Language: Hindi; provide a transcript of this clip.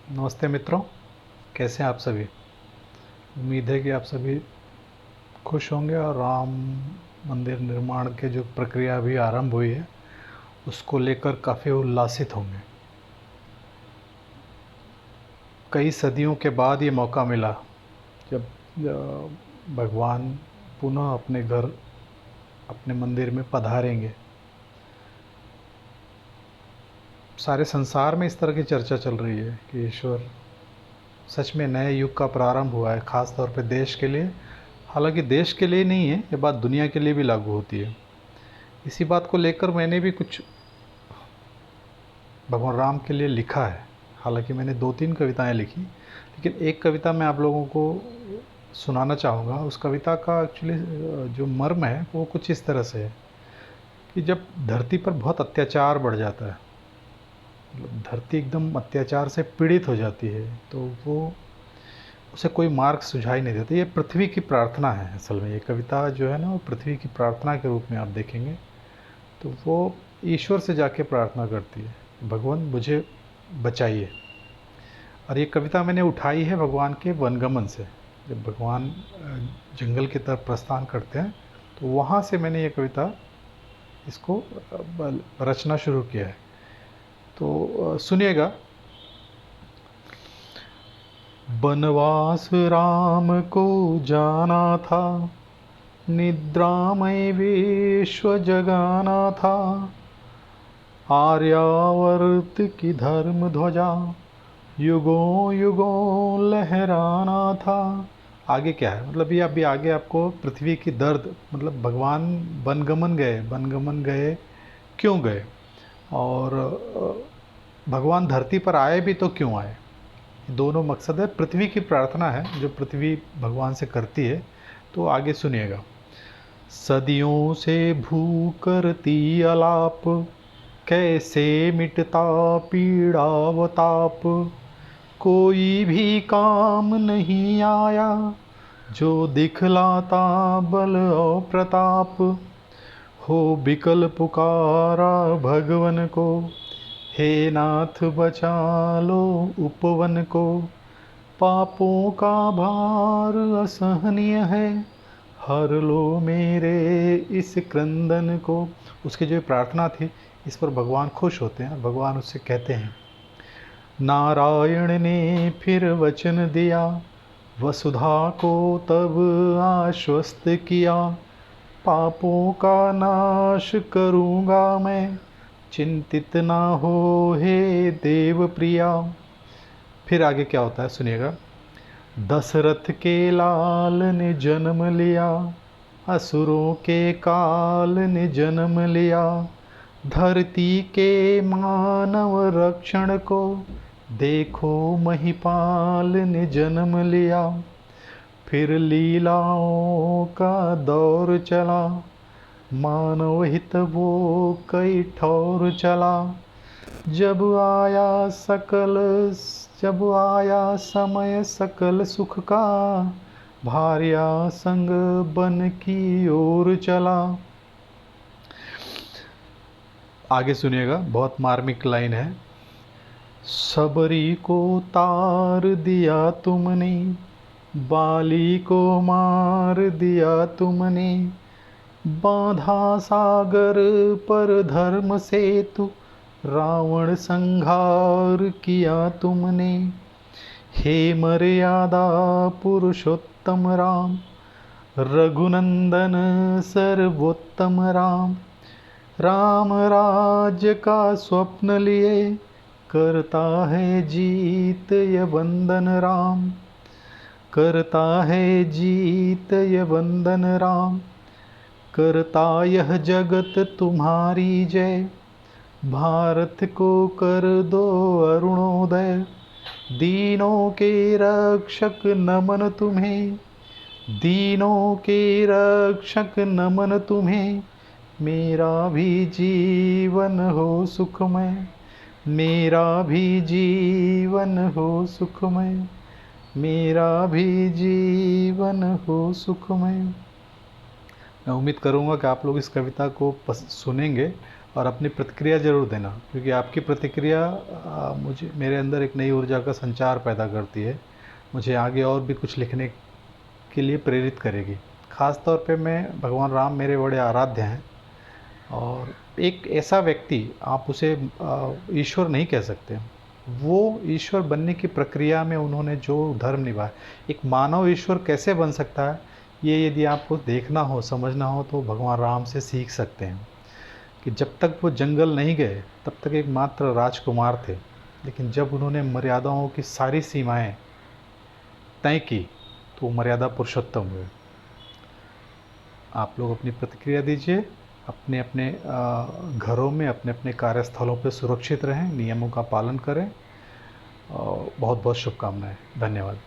नमस्ते मित्रों, कैसे हैं आप सभी। उम्मीद है कि आप सभी खुश होंगे और राम मंदिर निर्माण के जो प्रक्रिया अभी आरंभ हुई है उसको लेकर काफ़ी उल्लासित होंगे। कई सदियों के बाद ये मौका मिला जब भगवान पुनः अपने घर, अपने मंदिर में पधारेंगे। सारे संसार में इस तरह की चर्चा चल रही है कि ईश्वर सच में नए युग का प्रारंभ हुआ है, ख़ास तौर पे देश के लिए। हालांकि देश के लिए नहीं है, ये बात दुनिया के लिए भी लागू होती है। इसी बात को लेकर मैंने भी कुछ भगवान राम के लिए लिखा है। हालांकि मैंने 2-3 कविताएं लिखी, लेकिन एक कविता मैं आप लोगों को सुनाना चाहूँगा। उस कविता का एक्चुअली जो मर्म है वो कुछ इस तरह से है कि जब धरती पर बहुत अत्याचार बढ़ जाता है, मतलब धरती एकदम अत्याचार से पीड़ित हो जाती है, तो वो उसे कोई मार्ग सुझाई नहीं देता। ये पृथ्वी की प्रार्थना है। असल में ये कविता जो है ना, वो पृथ्वी की प्रार्थना के रूप में आप देखेंगे तो वो ईश्वर से जाके प्रार्थना करती है, भगवान मुझे बचाइए। और ये कविता मैंने उठाई है भगवान के वनगमन से। जब भगवान जंगल की तरफ प्रस्थान करते हैं तो वहाँ से मैंने ये कविता इसको रचना शुरू किया है। तो सुनिएगा। बनवास राम को जाना था, निद्रा में विश्व जगाना था, आर्यावर्त की धर्म ध्वजा युगों युगों लहराना था। आगे क्या है, मतलब ये अभी आगे आपको पृथ्वी की दर्द, मतलब भगवान वनगमन गए क्यों गए, और भगवान धरती पर आए भी तो क्यों आए। दोनों मकसद है, पृथ्वी की प्रार्थना है जो पृथ्वी भगवान से करती है। तो आगे सुनिएगा। सदियों से भू करती अलाप, कैसे मिटता पीड़ा व ताप, कोई भी काम नहीं आया जो दिखलाता बल और प्रताप। हो बिकल पुकारा भगवन को, हे नाथ बचा लो उपवन को, पापों का भार असहनीय है, हर लो मेरे इस क्रंदन को। उसकी जो प्रार्थना थी, इस पर भगवान खुश होते हैं। भगवान उससे कहते हैं, नारायण ने फिर वचन दिया, वसुधा को तब आश्वस्त किया, पापों का नाश करूँगा मैं, चिंतित ना हो हे देव प्रिया। फिर आगे क्या होता है सुनिएगा। दशरथ के लाल ने जन्म लिया, असुरों के काल ने जन्म लिया, धरती के मानव रक्षण को देखो महिपाल ने जन्म लिया। फिर लीलाओं का दौर चला, मानव हित वो कई ठौर चला, जब आया सकल जब आया समय सकल सुख का, भार्या संग बन की ओर चला। आगे सुनिएगा, बहुत मार्मिक लाइन है। सबरी को तार दिया तुमने, बाली को मार दिया तुमने, बांधा सागर पर धर्म सेतु, रावण संहार किया तुमने। हे मर्यादा पुरुषोत्तम राम, रघुनंदन सर्वोत्तम राम, राम राज्य का स्वप्न लिए, करता है जीत ये वंदन राम, करता है जीत ये वंदन राम, करता यह जगत तुम्हारी जय, भारत को कर दो अरुणोदय, दीनों के रक्षक नमन तुम्हें, दीनों के रक्षक नमन तुम्हें, मेरा भी जीवन हो सुखमय, मेरा भी जीवन हो सुखमय, मेरा भी जीवन हो सुखमय। मैं उम्मीद करूँगा कि आप लोग इस कविता को सुनेंगे और अपनी प्रतिक्रिया ज़रूर देना, क्योंकि आपकी प्रतिक्रिया मुझे मेरे अंदर एक नई ऊर्जा का संचार पैदा करती है, मुझे आगे और भी कुछ लिखने के लिए प्रेरित करेगी। ख़ास तौर पे मैं भगवान राम मेरे बड़े आराध्य हैं, और एक ऐसा व्यक्ति, आप उसे ईश्वर नहीं कह सकते, वो ईश्वर बनने की प्रक्रिया में उन्होंने जो धर्म निभाया, एक मानव ईश्वर कैसे बन सकता है, ये यदि आपको देखना हो, समझना हो, तो भगवान राम से सीख सकते हैं। कि जब तक वो जंगल नहीं गए तब तक एक मात्र राजकुमार थे, लेकिन जब उन्होंने मर्यादाओं की सारी सीमाएं तय की तो वो मर्यादा पुरुषोत्तम हुए। आप लोग अपनी प्रतिक्रिया दीजिए, अपने अपने घरों में, अपने अपने कार्यस्थलों पर सुरक्षित रहें, नियमों का पालन करें, और बहुत बहुत शुभकामनाएं। धन्यवाद।